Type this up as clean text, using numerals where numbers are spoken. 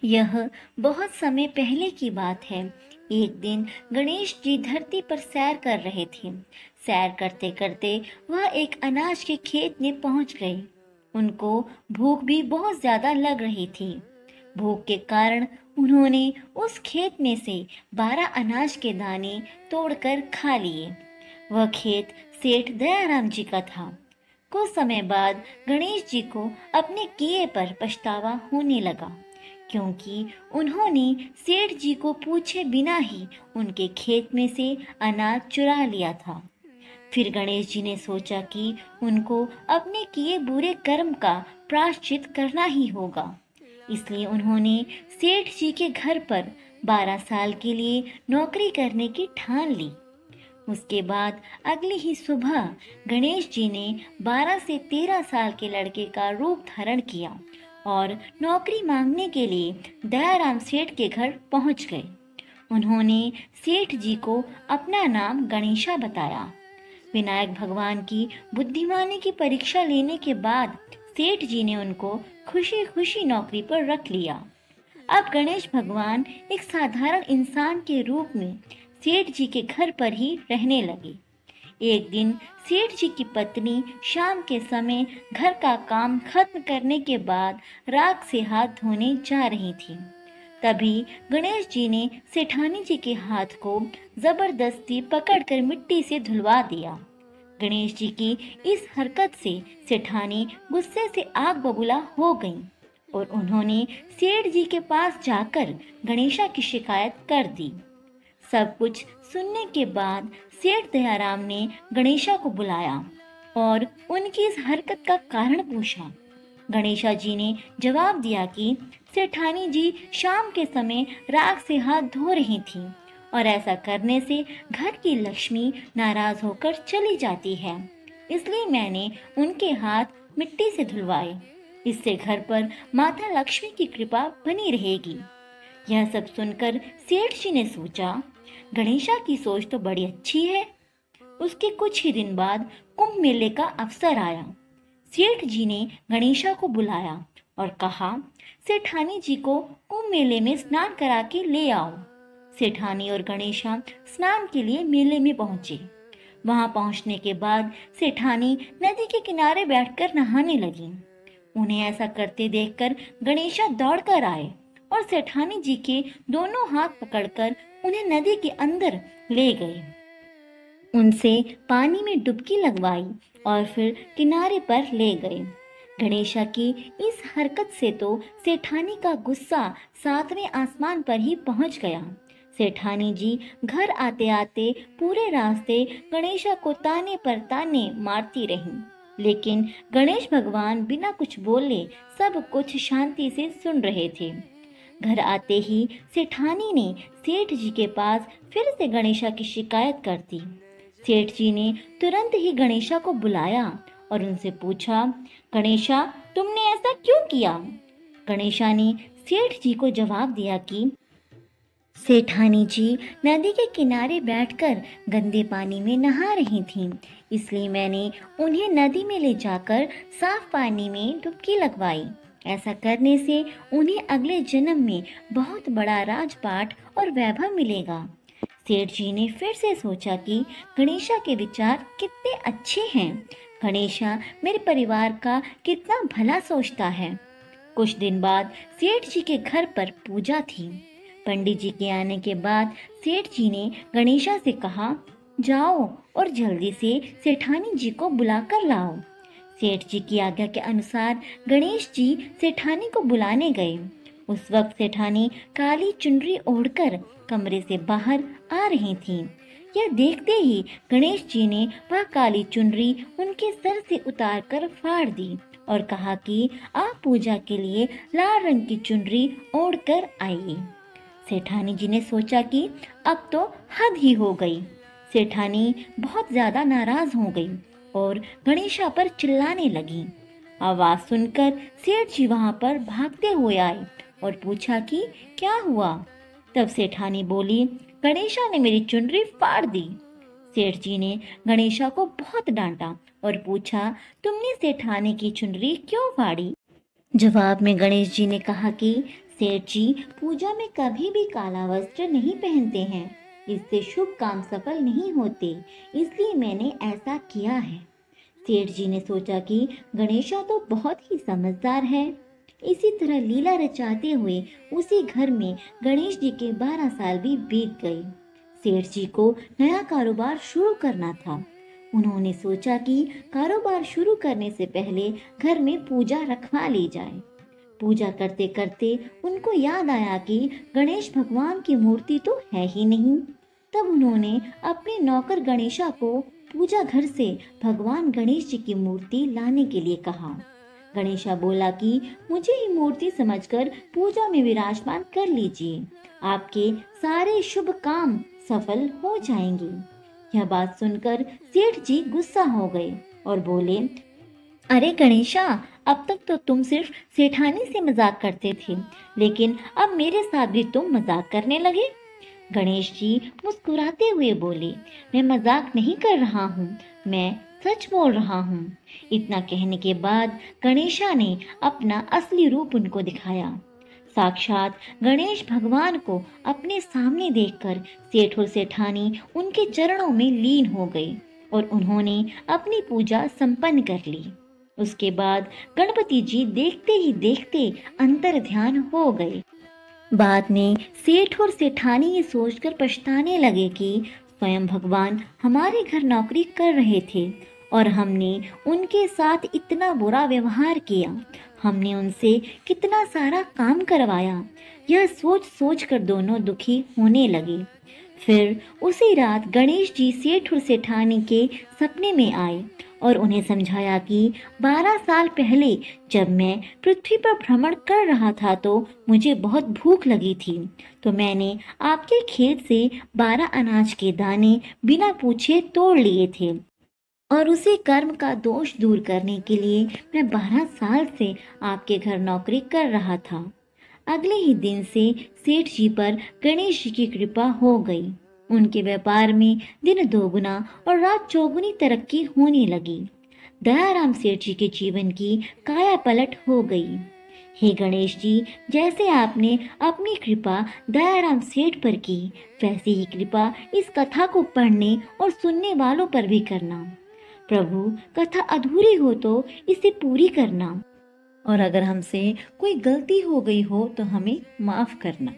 यह बहुत समय पहले की बात है। एक दिन गणेश जी धरती पर सैर कर रहे थे। सैर करते करते वह एक अनाज के खेत में पहुंच गए। उनको भूख भी बहुत ज्यादा लग रही थी। भूख के कारण उन्होंने उस खेत में से 12 अनाज के दाने तोड़कर खा लिए। वह खेत सेठ दयाराम जी का था। कुछ समय बाद गणेश जी को अपने किए पर पछतावा होने लगा, क्योंकि उन्होंने सेठ जी को पूछे बिना ही उनके खेत में से अनाज चुरा लिया था। फिर गणेश जी ने सोचा कि उनको अपने किए बुरे कर्म का प्रायश्चित करना ही होगा। इसलिए उन्होंने सेठ जी के घर पर 12 साल के लिए नौकरी करने की ठान ली। उसके बाद अगली ही सुबह गणेश जी ने 12 से 13 साल के लड़के का रूप धारण किया और नौकरी मांगने के लिए दयाराम सेठ के घर पहुंच गए। उन्होंने सेठ जी को अपना नाम गणेशा बताया। विनायक भगवान की बुद्धिमानी की परीक्षा लेने के बाद सेठ जी ने उनको खुशी खुशी नौकरी पर रख लिया। अब गणेश भगवान एक साधारण इंसान के रूप में सेठ जी के घर पर ही रहने लगे। एक दिन सेठ जी की पत्नी शाम के समय घर का काम खत्म करने के बाद राख से हाथ धोने जा रही थी। तभी गणेश जी ने सेठानी जी के हाथ को जबरदस्ती पकड़कर मिट्टी से धुलवा दिया। गणेश जी की इस हरकत से सेठानी गुस्से से आग बबूला हो गईं और उन्होंने सेठ जी के पास जाकर गणेशा की शिकायत कर दी। सब कुछ सुनने के बाद सेठ दयाराम ने गणेशा को बुलाया और उनकी इस हरकत का कारण पूछा। गणेशा जी ने जवाब दिया कि सेठानी जी शाम के समय राख से हाथ धो रही थी और ऐसा करने से घर की लक्ष्मी नाराज होकर चली जाती है, इसलिए मैंने उनके हाथ मिट्टी से धुलवाए। इससे घर पर माता लक्ष्मी की कृपा बनी रहेगी। यह सब सुनकर सेठ जी ने सोचा, गणेशा की सोच तो बड़ी अच्छी है। उसके कुछ ही दिन बाद कुंभ मेले का अवसर आया। सेठ जी ने गणेशा को बुलाया और कहा, सेठानी जी को कुंभ मेले में स्नान करा के ले आओ। सेठानी और गणेशा स्नान के लिए मेले में पहुंचे। वहां पहुंचने के बाद सेठानी नदी के किनारे बैठकर नहाने लगी। उन्हें ऐसा करते देखकर गणेशा दौड़कर आए और सेठानी जी के दोनों हाथ पकड़कर उन्हें नदी के अंदर ले गए। उनसे पानी में डुबकी लगवाई और फिर किनारे पर ले गए। गणेशा की इस हरकत से तो सेठानी का गुस्सा 7वें आसमान पर ही पहुंच गया। सेठानी जी घर आते आते पूरे रास्ते गणेशा को ताने पर ताने मारती रहीं, लेकिन गणेश भगवान बिना कुछ बोले सब कुछ शांति से सुन रहे थे। घर आते ही सेठानी ने सेठ जी के पास फिर से गणेशा की शिकायत कर दी। सेठ जी ने तुरंत ही गणेशा को बुलाया और उनसे पूछा, गणेशा, तुमने ऐसा क्यों किया? गणेशा ने सेठ जी को जवाब दिया कि सेठानी जी नदी के किनारे बैठकर गंदे पानी में नहा रही थीं, इसलिए मैंने उन्हें नदी में ले जाकर साफ पानी में डुबकी लगवाई। ऐसा करने से उन्हें अगले जन्म में बहुत बड़ा राजपाट और वैभव मिलेगा। सेठ जी ने फिर से सोचा कि गणेशा के विचार कितने अच्छे हैं। गणेशा मेरे परिवार का कितना भला सोचता है। कुछ दिन बाद सेठ जी के घर पर पूजा थी। पंडित जी के आने के बाद सेठ जी ने गणेशा से कहा, जाओ और जल्दी से सेठानी जी को बुलाकर लाओ। सेठ जी की आज्ञा के अनुसार गणेश जी सेठानी को बुलाने गए। उस वक्त सेठानी काली चुनरी ओढ़कर कमरे से बाहर आ रही थीं। यह देखते ही गणेश जी ने वह काली चुनरी उनके सर से उतारकर फाड़ दी और कहा कि आप पूजा के लिए लाल रंग की चुनरी ओढ़कर आइए। सेठानी जी ने सोचा कि अब तो हद ही हो गई। सेठानी बहुत ज्यादा नाराज हो गई और गणेशा पर चिल्लाने लगी। आवाज सुनकर सेठ जी वहां पर भागते हुए आए और पूछा कि क्या हुआ। तब सेठानी बोली, गणेशा ने मेरी चुनरी फाड़ दी। सेठ जी ने गणेशा को बहुत डांटा और पूछा, तुमने सेठानी की चुनरी क्यों फाड़ी? जवाब में गणेश जी ने कहा कि सेठ जी पूजा में कभी भी काला वस्त्र नहीं पहनते हैं। इससे शुभ काम सफल नहीं होते, इसलिए मैंने ऐसा किया है। सेठ जी ने सोचा कि गणेशा तो बहुत ही समझदार है। इसी तरह लीला रचाते हुए उसी घर में गणेश जी के 12 साल भी बीत गए। सेठ जी को नया कारोबार शुरू करना था। उन्होंने सोचा कि कारोबार शुरू करने से पहले घर में पूजा रखवा ली जाए। पूजा करते करते उनको याद आया कि गणेश भगवान की मूर्ति तो है ही नहीं। तब उन्होंने अपने नौकर गणेशा को पूजा घर से भगवान गणेश जी की मूर्ति लाने के लिए कहा। गणेशा बोला कि मुझे ही मूर्ति समझकर पूजा में विराजमान कर लीजिए, आपके सारे शुभ काम सफल हो जाएंगे। यह बात सुनकर सेठ जी गुस्सा हो गए और बोले, अरे गणेशा, अब तक तो तुम सिर्फ सेठानी से मजाक करते थे, लेकिन अब मेरे साथ भी तुम मजाक करने लगे। गणेश जी मुस्कुराते हुए बोले, मैं मजाक नहीं कर रहा हूँ, मैं सच बोल रहा हूँ। इतना कहने के बाद गणेशा ने अपना असली रूप उनको दिखाया। साक्षात गणेश भगवान को अपने सामने देखकर सेठ और सेठानी उनके चरणों में लीन हो गए और उन्होंने अपनी पूजा संपन्न कर ली। उसके बाद गणपति जी देखते ही देखते अंतर ध्यान हो गए। बाद में सेठ और सेठानी ये सोचकर पछताने लगे कि स्वयं भगवान हमारे घर नौकरी कर रहे थे और हमने उनके साथ इतना बुरा व्यवहार किया। हमने उनसे कितना सारा काम करवाया। यह सोच सोच कर दोनों दुखी होने लगे। फिर उसी रात गणेश जी सेठ और सेठानी के सपने में आए और उन्हें समझाया कि 12 साल पहले जब मैं पृथ्वी पर भ्रमण कर रहा था तो मुझे बहुत भूख लगी थी, तो मैंने आपके खेत से 12 अनाज के दाने बिना पूछे तोड़ लिए थे और उसी कर्म का दोष दूर करने के लिए मैं 12 साल से आपके घर नौकरी कर रहा था। अगले ही दिन से सेठ जी पर गणेश जी की कृपा हो गई। उनके व्यापार में दिन दोगुना और रात चौगुनी तरक्की होने लगी। दयाराम सेठ जी के जीवन की काया पलट हो गई। हे गणेश जी, जैसे आपने अपनी कृपा दयाराम सेठ पर की, वैसी ही कृपा इस कथा को पढ़ने और सुनने वालों पर भी करना। प्रभु, कथा अधूरी हो तो इसे पूरी करना और अगर हमसे कोई गलती हो गई हो तो हमें माफ करना।